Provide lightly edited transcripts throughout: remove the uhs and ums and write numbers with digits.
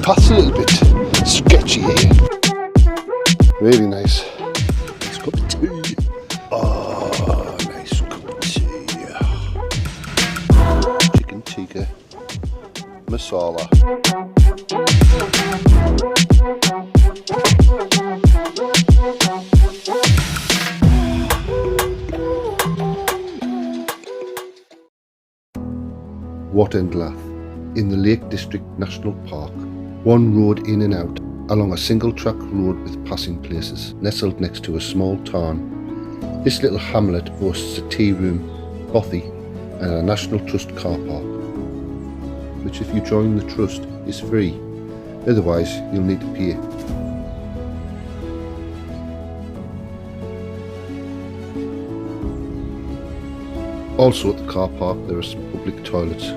path's a little bit sketchy here. Really nice. Nice cup of tea. Oh, nice cup of tea. Chicken tikka masala. Watendlath in the Lake District National Park. One road in and out along a single track road with passing places, nestled next to a small tarn. This little hamlet boasts a tea room, bothy and a National Trust car park, which if you join the trust is free, otherwise you'll need to pay. Also at the car park there are some public toilets.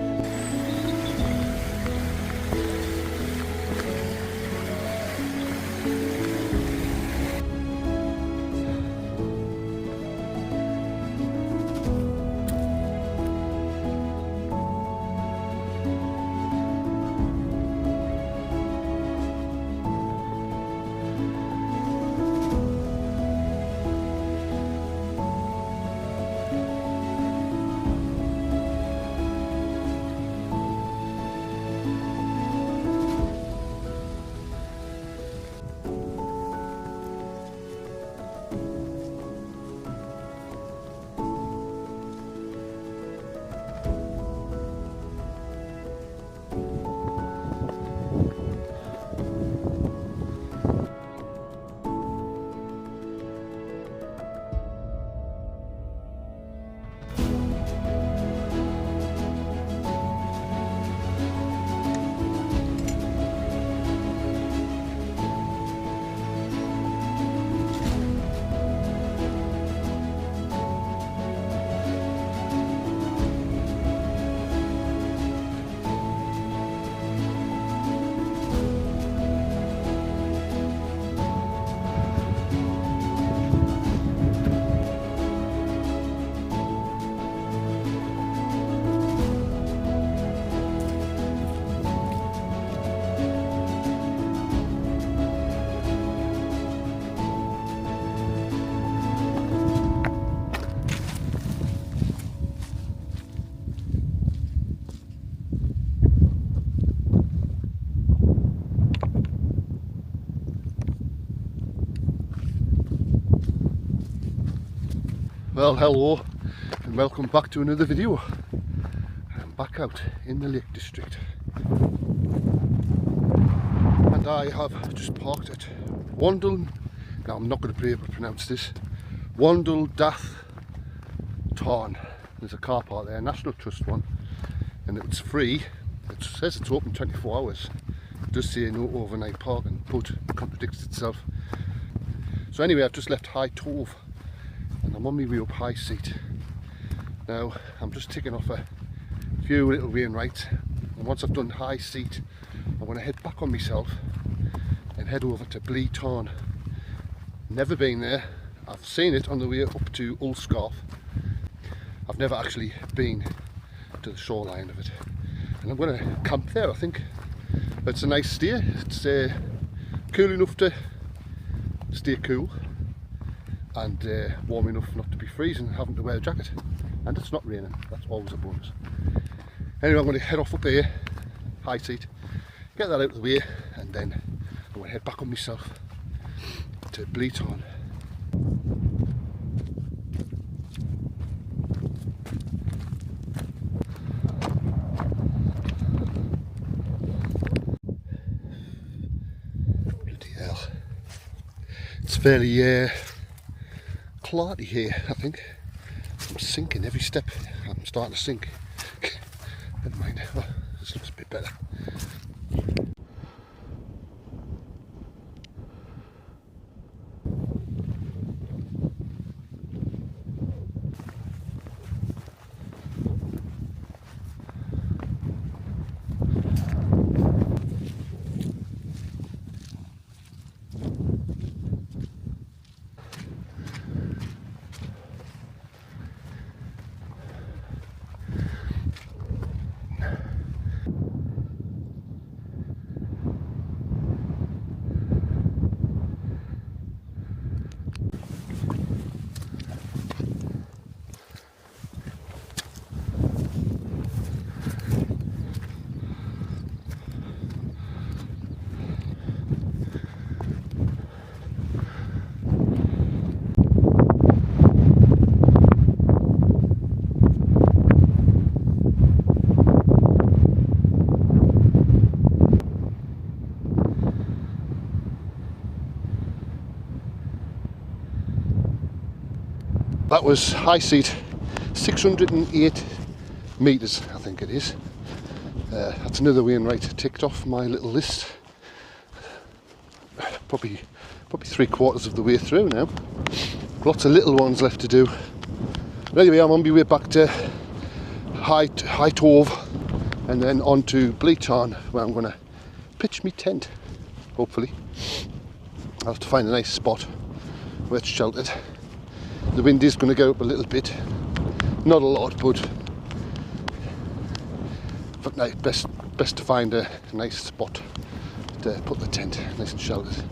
Well, hello and welcome back to another video. I'm back out in the Lake District and I have just parked at Blea. Now I'm not going to be able to pronounce this. Blea Tarn. There's a car park there, National Trust one, and it's free. It says it's open 24 hours. It does say no overnight parking, but it contradicts itself. So anyway, I've just left High Tove and I'm on my way up High Seat. Now I'm just ticking off a few little rain rights, and once I've done High Seat I'm going to head back on myself and head over to Blea Tarn. Never been there. I've seen it on the way up to Old Scarf. I've never actually been to the shoreline of it, and I'm going to camp there. I think it's a nice stay. It's cool enough to stay cool and warm enough not to be freezing and having to wear a jacket, and it's not raining. That's always a bonus. Anyway, I'm going to head off up here, High Seat, get that out of the way, and then I'm going to head back on myself to Blea Tarn. Bloody hell. It's fairly clarty here, I think. I'm sinking every step. I'm starting to sink. Never mind. Oh, this looks a bit better. that was high seat, 608 metres, I think it is. That's another Wainwright ticked off my little list. Probably 3/4 of the way through now. Lots of little ones left to do. But anyway, I'm on my way back to High Tove and then on to Blea Tarn, where I'm going to pitch me tent, hopefully. I'll have to find a nice spot where it's sheltered. The wind is going to go up a little bit, not a lot, but best to find a nice spot to put the tent nice and sheltered.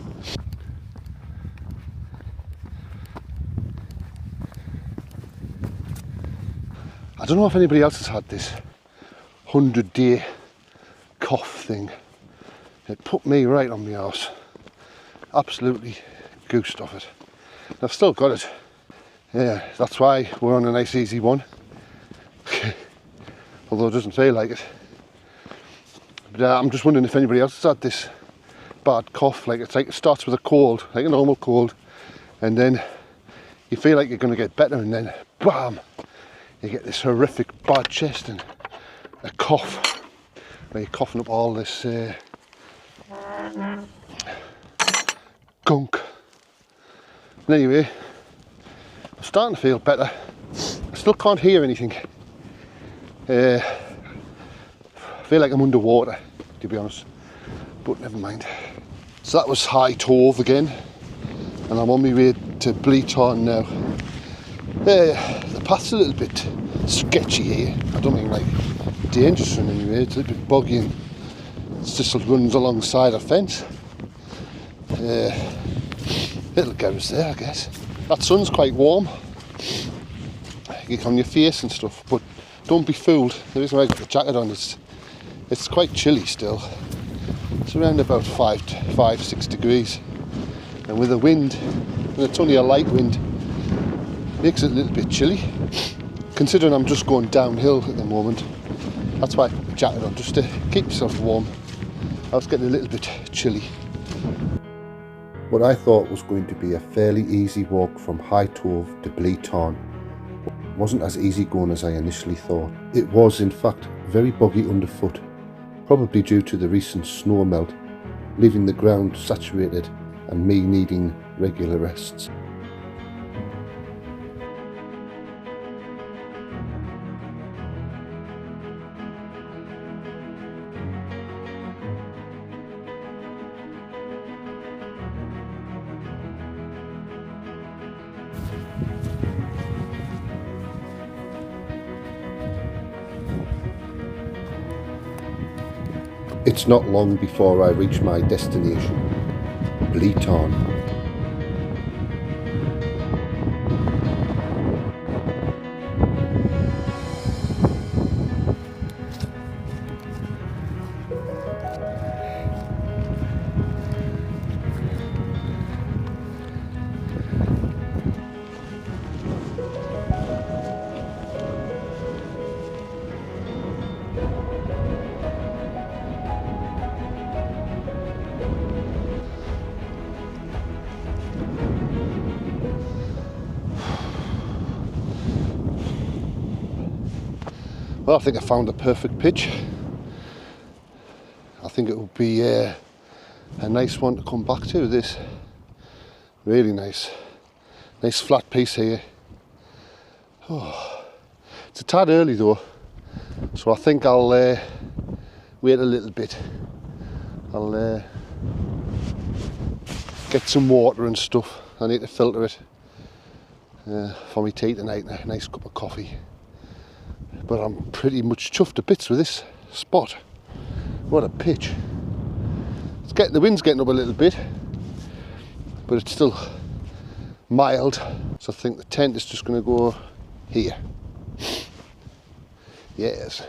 I don't know if anybody else has had this 100-day cough thing. It put me right on my arse. Absolutely goosed off it. I've still got it. Yeah, that's why we're on a nice easy one. Although it doesn't feel like it. But I'm just wondering if anybody else has had this bad cough. Like it's like it starts with a cold, like a normal cold, and then you feel like you're going to get better, and then bam, you get this horrific bad chest and a cough, where you're coughing up all this gunk. And anyway, I'm starting to feel better. I still can't hear anything. I feel like I'm underwater, to be honest, but never mind. So that was High Tove again, and I'm on my way to Blea Tarn now. The path's a little bit sketchy here. I don't mean like dangerous in any way. It's a little bit boggy and it just runs alongside a fence. It'll get us there, I guess. That sun's quite warm. You get on your face and stuff, but don't be fooled. The reason why I got the jacket on is it's quite chilly still. It's around about 5-6 degrees, and with the wind, and it's only a light wind, makes it a little bit chilly. Considering I'm just going downhill at the moment, that's why I put the jacket on, just to keep myself warm. I was getting a little bit chilly. What I thought was going to be a fairly easy walk from High Tove to Blea Tarn wasn't as easy going as I initially thought. It was in fact very boggy underfoot, probably due to the recent snow melt, leaving the ground saturated and me needing regular rests. It's not long before I reach my destination, Blea Tarn. Well, I think I found a perfect pitch. I think it would be a nice one to come back to, this. Really nice. Nice flat piece here. Oh, it's a tad early though, so I think I'll wait a little bit. I'll get some water and stuff. I need to filter it for me tea tonight, and a nice cup of coffee. But I'm pretty much chuffed to bits with this spot. What a pitch. The wind's getting up a little bit, but it's still mild. So I think the tent is just going to go here. Yes.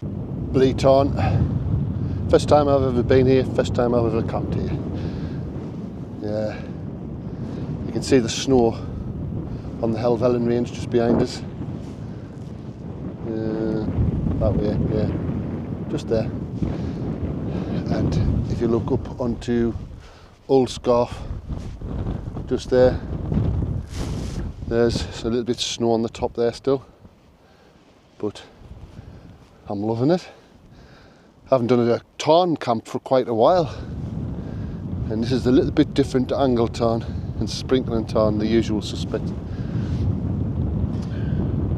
Blea Tarn. First time I've ever been here, first time I've ever camped here. Yeah. You can see the snow on the Helvellyn range just behind us. That way, yeah, just there. And if you look up onto Old Scarf, just there, There's a little bit of snow on the top there still, but I'm loving it. I haven't done a tarn camp for quite a while, and this is a little bit different to angle tarn and sprinkling tarn, the usual suspect.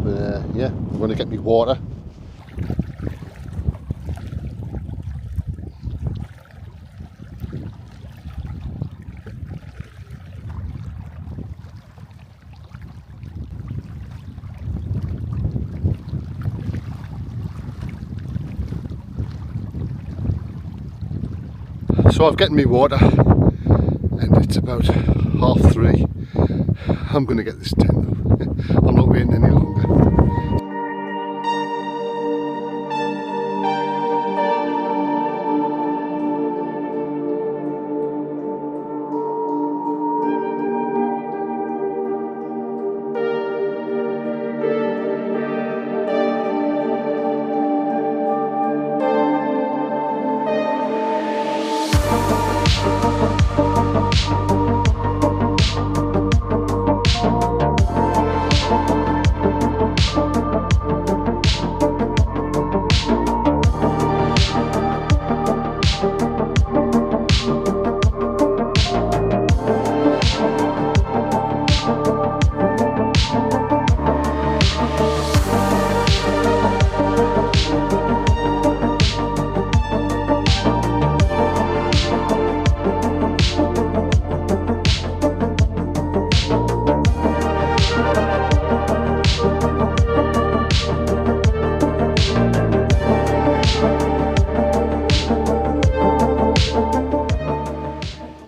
But yeah, I'm going to get me water. So I've gotten me water, and it's about 3:30. I'm going to get this tent up. I'm not waiting any longer.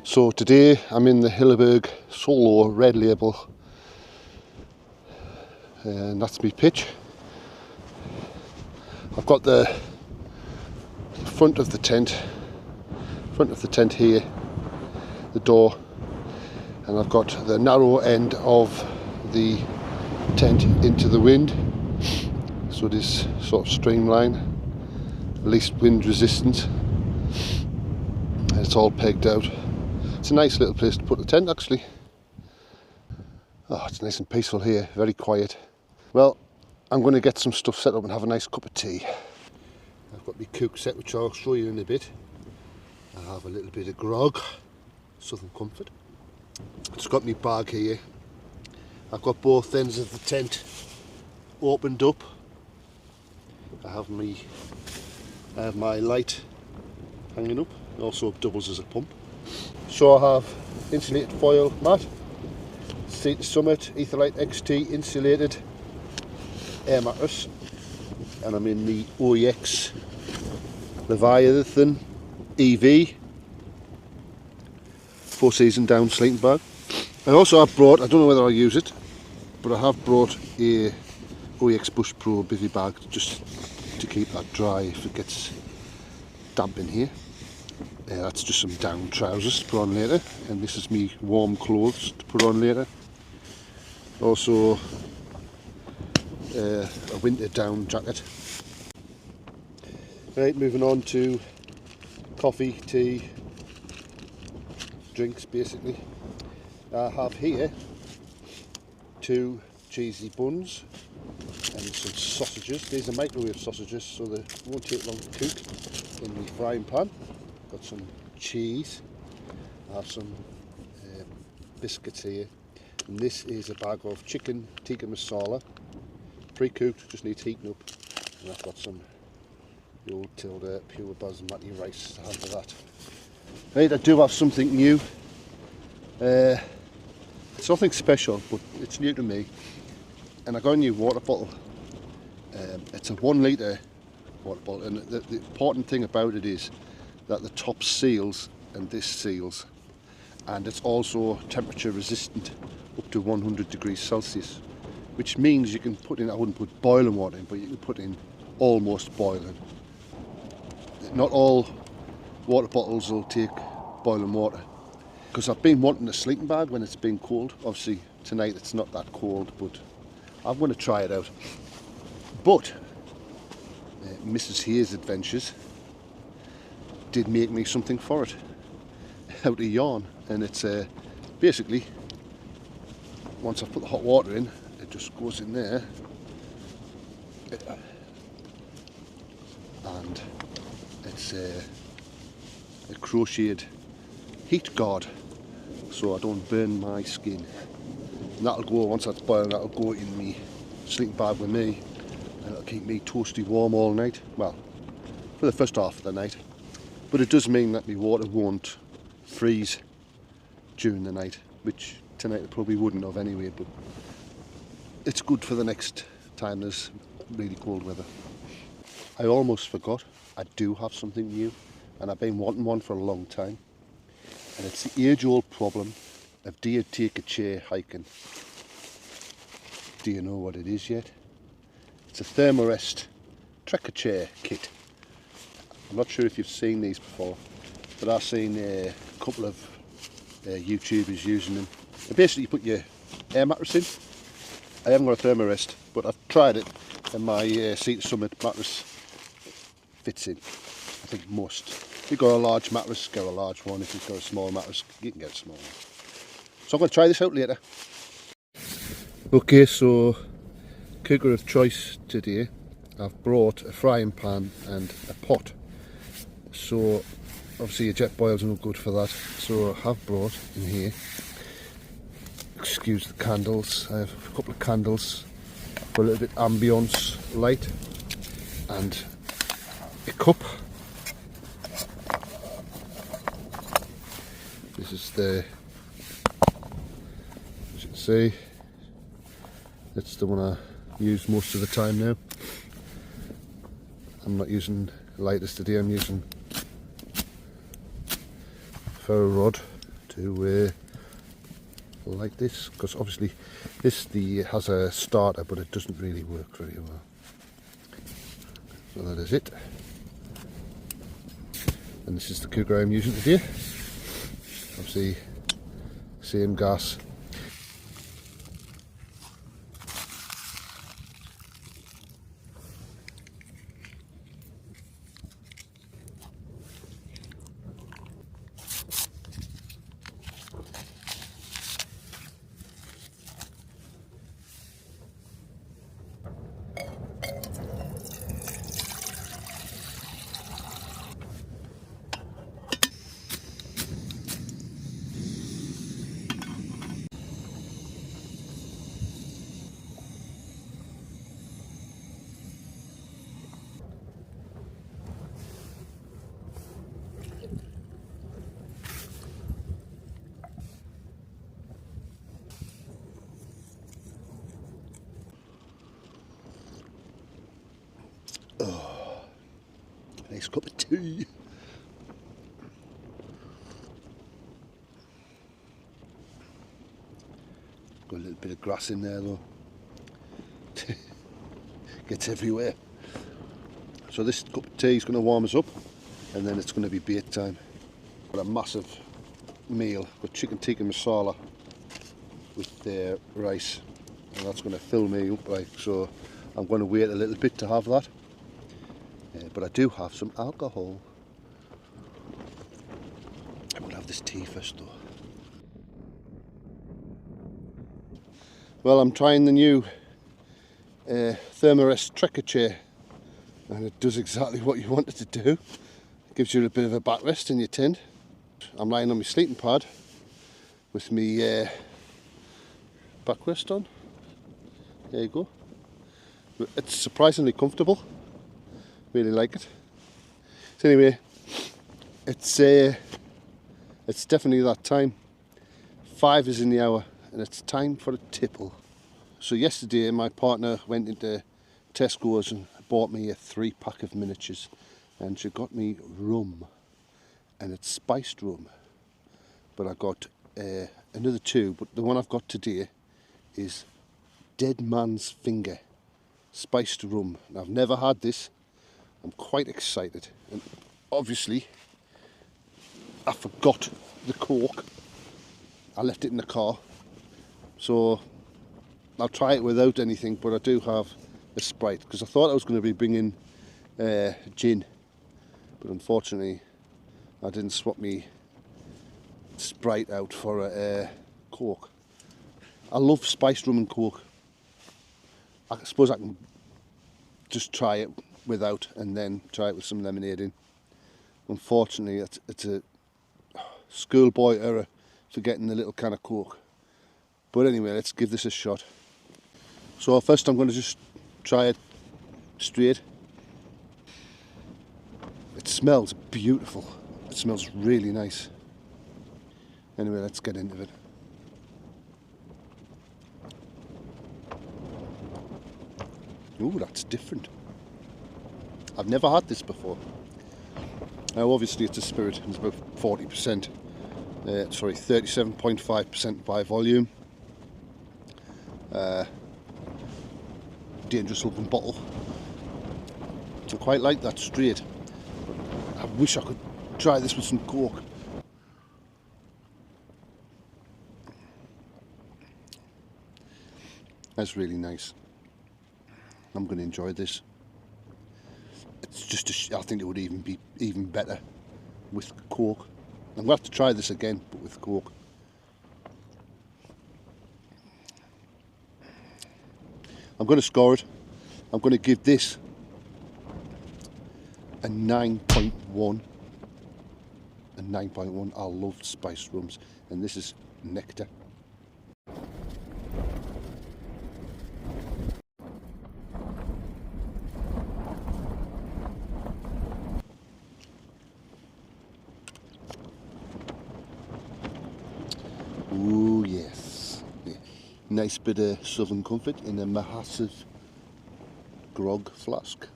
So today I'm in the Hilleberg Solo Red Label, and that's my pitch. I've got the front of the tent here, the door, and I've got the narrow end of the tent into the wind, so this sort of streamline, least wind resistance, and it's all pegged out. It's a nice little place to put the tent actually. Oh, it's nice and peaceful here, very quiet. Well, I'm going to get some stuff set up and have a nice cup of tea. I've got my cook set, which I'll show you in a bit. I have a little bit of grog, Southern Comfort. It's got my bag here. I've got both ends of the tent opened up. I have my light hanging up, it also doubles as a pump. So I have insulated foil mat, Seat Summit Etherlite XT insulated air mattress, and I'm in the OEX Leviathan EV 4-season down sleeping bag. I also have brought, I don't know whether I'll use it, but I have brought a OEX Bush Pro bivvy bag just to keep that dry if it gets damp in here. That's just some down trousers to put on later, and this is me warm clothes to put on later. Also a winter down jacket. Right, moving on to coffee, tea, drinks basically. I have here 2 cheesy buns and some sausages. These are microwave sausages, so they won't take long to cook in the frying pan. Got some cheese. I have some biscuits here, and this is a bag of chicken tikka masala, pre-cooked, just needs heating up, and I've got some the old Tilda pure basmati rice to have for that. Right, I do have something new. It's nothing special, but it's new to me, and I got a new water bottle. It's a 1 litre water bottle, and the important thing about it is that the top seals and this seals, and it's also temperature resistant up to 100 degrees Celsius, which means you can put in, I wouldn't put boiling water in, but you can put in almost boiling. Not all water bottles will take boiling water, because I've been wanting a sleeping bag when it's been cold. Obviously tonight it's not that cold, but I'm going to try it out. But Mrs. Hayes' Adventures did make me something for it out of yarn, and it's basically once I've put the hot water in, it just goes in there, and it's a crocheted heat guard, so I don't burn my skin. And that'll go, once that's boiling, that'll go in me sleeping bag with me, and it'll keep me toasty warm all night. Well, for the first half of the night. But it does mean that my water won't freeze during the night, which tonight it probably wouldn't have anyway, but it's good for the next time there's really cold weather. I almost forgot, I do have something new, and I've been wanting one for a long time, and it's the age-old problem of, do you take a chair hiking? Do you know what it is yet? It's a Thermarest trekker chair kit. I'm not sure if you've seen these before, but I've seen a couple of YouTubers using them. And basically you put your air mattress in. I haven't got a Thermarest, but I've tried it, and my Seat Summit mattress fits in. I think most. If you've got a large mattress, get a large one. If you've got a small mattress, you can get a small one. So I'm going to try this out later. Okay, so cooker of choice today. I've brought a frying pan and a pot. So obviously a jet boil's no good for that, so I have brought in here, excuse the candles, I have a couple of candles for a little bit ambience light, and a cup. This is the, as you can see, it's the one I use most of the time now. I'm not using lighters today, I'm using ferro rod to light this, because obviously this has a starter, but it doesn't really work very well. So that is it, and this is the cooker I'm using today. Obviously same gas. Oh, nice cup of tea. Got a little bit of grass in there though. Gets everywhere. So this cup of tea is going to warm us up, and then it's going to be bait time. Got a massive meal with chicken tikka masala with the rice, and that's going to fill me up, like, so I'm going to wait a little bit to have that. But I do have some alcohol. I'm going to have this tea first though. Well, I'm trying the new Thermarest trekker chair, and it does exactly what you want it to do. It gives you a bit of a backrest in your tent. I'm lying on my sleeping pad with my backrest on. There you go. It's surprisingly comfortable. Really like it. So anyway, it's definitely that time. 5 is in the hour, and it's time for a tipple. So yesterday my partner went into Tesco's and bought me a 3-pack of miniatures, and she got me rum, and it's spiced rum. But I got another 2, but the one I've got today is Dead Man's Finger spiced rum. Now, I've never had this. I'm quite excited, and obviously I forgot the cork. I left it in the car, so I'll try it without anything, but I do have a Sprite, because I thought I was going to be bringing gin, but unfortunately I didn't swap me Sprite out for a cork. I love spiced rum and coke. I suppose I can just try it without and then try it with some lemonade in. Unfortunately, it's a schoolboy error for getting the little can of coke. But anyway, let's give this a shot. So first I'm going to just try it straight. It smells beautiful. It smells really nice. Anyway, let's get into it. Ooh, that's different. I've never had this before. Now obviously it's a spirit, it's about 40%, sorry, 37.5% by volume. Dangerous looking bottle. So I quite like that straight. I wish I could try this with some coke. That's really nice. I'm going to enjoy this. It's just I think it would even be even better with coke. I'm going to have to try this again, but with coke. I'm going to score it. I'm going to give this a 9.1. A 9.1. I love spiced rums, and this is nectar. Ooh, yes. Yeah. Nice bit of Southern Comfort in a massive grog flask.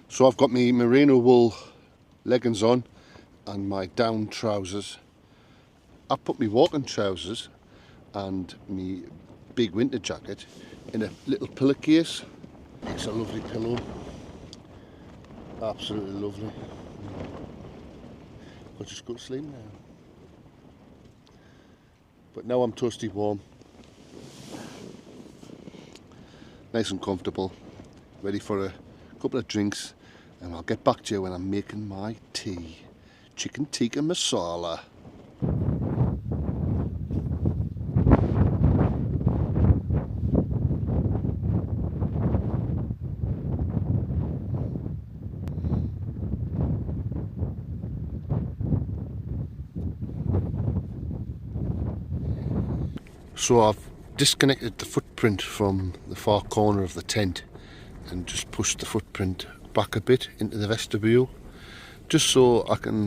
So I've got my merino wool leggings on and my down trousers. I put my walking trousers and my big winter jacket in a little pillowcase. It's a lovely pillow. Absolutely lovely. I'll just go to sleep now. But now I'm toasty warm. Nice and comfortable. Ready for a couple of drinks. And I'll get back to you when I'm making my tea. Chicken tikka masala. So I've disconnected the footprint from the far corner of the tent and just pushed the footprint back a bit into the vestibule, just so I can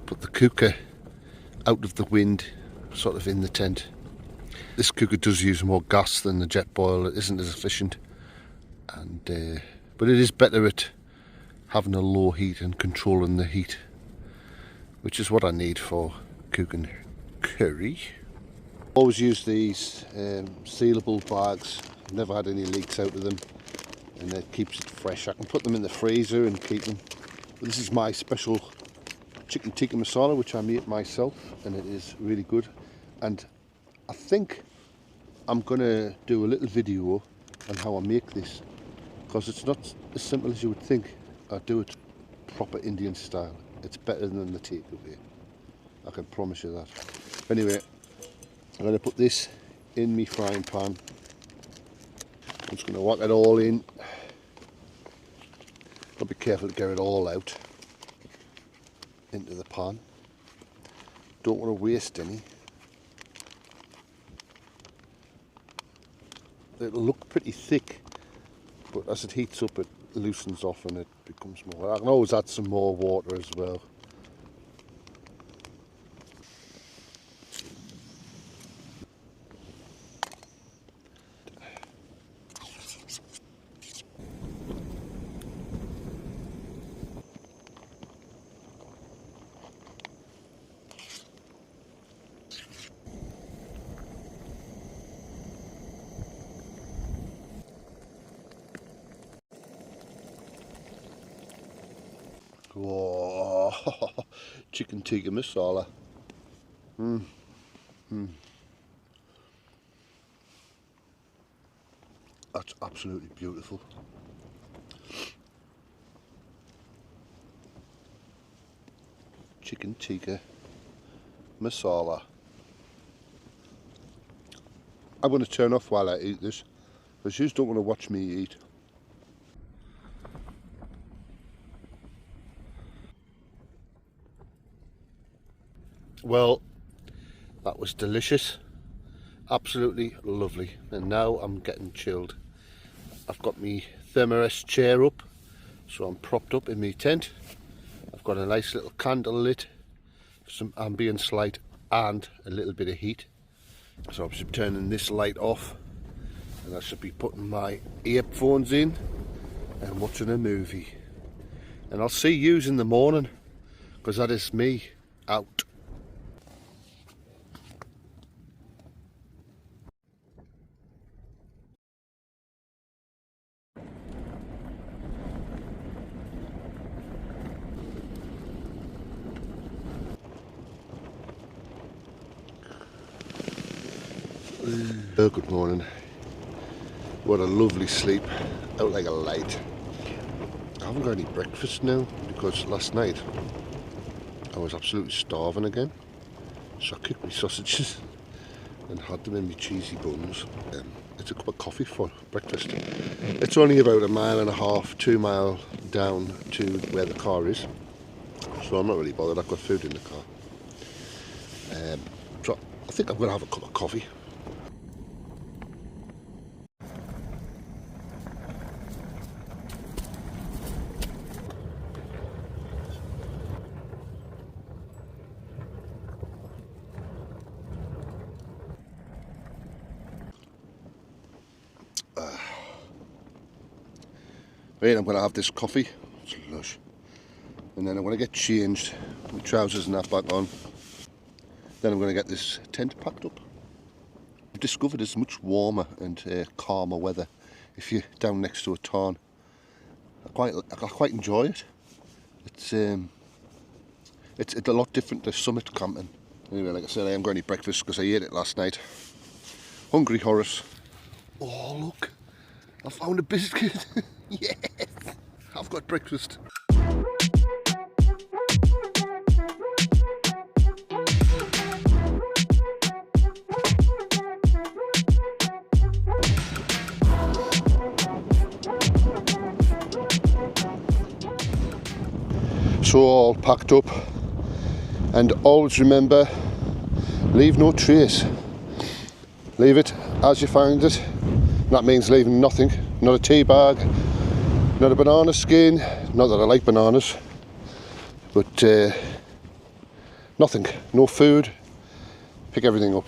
put the cooker out of the wind, sort of in the tent. This cooker does use more gas than the jet boil. It isn't as efficient, and but it is better at having a low heat and controlling the heat, which is what I need for cooking curry. Always use these sealable bags. I've never had any leaks out of them, and it keeps it fresh. I can put them in the freezer and keep them. But this is my special chicken tikka masala, which I made myself, and it is really good. And I think I'm gonna do a little video on how I make this, because it's not as simple as you would think. I do it proper Indian style. It's better than the takeaway, I can promise you that. Anyway, I'm going to put this in my frying pan. I'm just going to whack it all in. I'll be careful to get it all out into the pan. Don't want to waste any. It'll look pretty thick, but as it heats up it loosens off and it becomes more. I can always add some more water as well. Whoa, chicken tikka masala. That's absolutely beautiful. Chicken tikka masala. I'm going to turn off while I eat this, because you don't want to watch me eat. Well, that was delicious, absolutely lovely, and now I'm getting chilled. I've got my thermarest chair up, so I'm propped up in my tent. I've got a nice little candle lit, some ambience light and a little bit of heat. So I'm just turning this light off, and I should be putting my earphones in and watching a movie. And I'll see yous in the morning, because that is me out. Oh, good morning. What a lovely sleep, out like a light. I haven't got any breakfast now, because last night I was absolutely starving again. So I cooked my sausages and had them in my cheesy buns. It's a cup of coffee for breakfast. It's only about 1.5 miles, 2 miles down to where the car is. So I'm not really bothered, I've got food in the car. So I think I'm going to have a cup of coffee. Right, I'm going to have this coffee, it's lush, and then I'm going to get changed, my trousers and that back on. Then I'm going to get this tent packed up. I've discovered it's much warmer and calmer weather if you're down next to a tarn. I quite enjoy it. It's a lot different to summit camping. Anyway, like I said, I haven't got any breakfast because I ate it last night. Hungry Horace. Oh look, I found a biscuit. Yes, I've got breakfast. So all packed up, and always remember, leave no trace. Leave it as you find it. That means leaving nothing, not a tea bag, not a banana skin, not that I like bananas, but nothing, no food, pick everything up.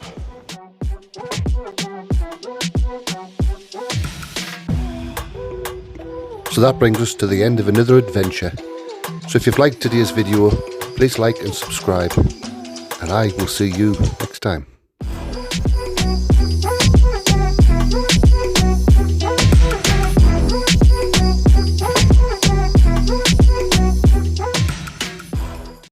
So that brings us to the end of another adventure. So if you've liked today's video, please like and subscribe, and I will see you next time.